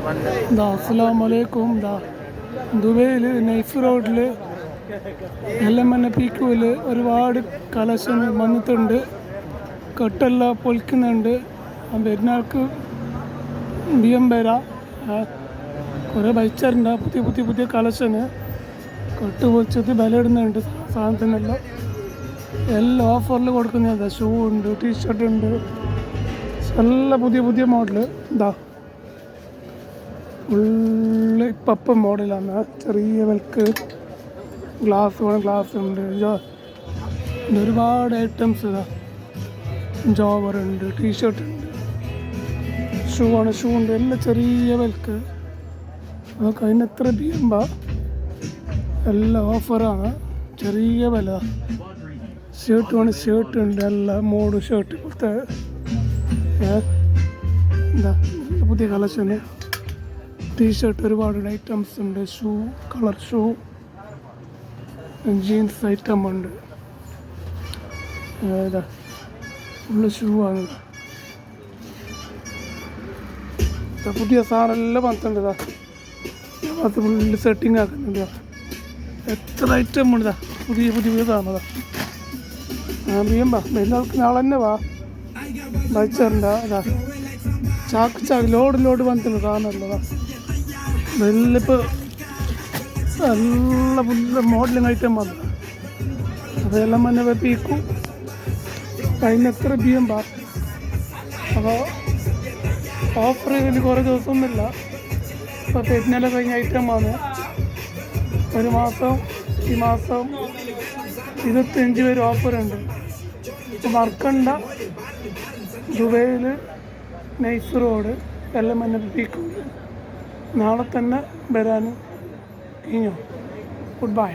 അസ്സലാമലൈക്കും. ദുബൈയിൽ നൈഫ് റോഡിൽ എല്ലമ്മന്നെ പീക്കുവിൽ ഒരുപാട് കളക്ഷൻ വന്നിട്ടുണ്ട്. കെട്ടെല്ലാം പൊളിക്കുന്നുണ്ട്. പെരുന്നാൾക്ക് ബിയം വരാ കുറേ ബൈച്ചറുണ്ട്. പുതിയ കളക്ഷന് കെട്ട് പൊളിച്ചത് വില ഇടുന്നുണ്ട്. സാധനത്തിനെല്ലാം എല്ലാം ഓഫറിൽ കൊടുക്കുന്നുണ്ട്. ഷൂ ഉണ്ട്, ടീഷർട്ട് ഉണ്ട്, എല്ലാം പുതിയ മോഡല്. ഫുള്ള് ഇപ്പം മോഡലാണ്. ചെറിയ വിലക്ക് ഗ്ലാസ് വേണം, ഗ്ലാസ് ഉണ്ട്. ഒരുപാട് ഐറ്റംസ് ജോവർ ഉണ്ട്, ടീഷർട്ട് ഉണ്ട്, ഷൂ ഉണ്ട്. എല്ലാം ചെറിയ വിലക്ക്. അതൊക്കെ അതിന് എത്ര ബിയുമ്പോൾ എല്ലാം ഓഫറാണ്. ചെറിയ വില. ഷർട്ട് ഉണ്ട്, എല്ലാം മോഡ് ഷർട്ട്. ഇപ്പോഴത്തെ പുതിയ കളക്ഷന് ടീഷർട്ട് ഒരുപാട് ഐറ്റംസ് ഉണ്ട്. Shoe, colour shoe, jeans item ഉണ്ട്. ഫുള്ള് ഷൂ ആണ്. പുതിയ സാധനമെല്ലാം വന്നിട്ടുണ്ട്. അത് ഫുള്ള് സെറ്റിങ് ആക്കുന്നുണ്ട്. എത്ര ഐറ്റം ഉണ്ട്. പുതിയ സാധനം. എല്ലാവർക്കും നാളെ തന്നെ വായിച്ചാറുണ്ട്. ചാക്ക് ലോഡ് വന്നിട്ടുണ്ട് സാധനമല്ലോ. വെല്ലിപ്പോൾ നല്ല ഫുള്ള് മോഡലിങ് ഐറ്റം വന്നു. അതെല്ലാം തന്നെ വെപ്പിക്കും. അതിന് എത്ര ബിയം അപ്പോൾ ഓഫർ ഇതിൽ കുറേ ദിവസമൊന്നുമില്ല. ഇപ്പോൾ പെരുന്നാൾ കഴിഞ്ഞ ഐറ്റം വന്നു. ഒരു മാസം ഈ മാസം 25 വരെ ഓഫറുണ്ട്. ഇപ്പോൾ മറക്കണ്ട, ദുബൈയിൽ നൈഫ് റോഡ് എല്ലമ്മന്നെ പീക്കും. നാളെ തന്നെ വരാൻ കഴിഞ്ഞു. Good bye.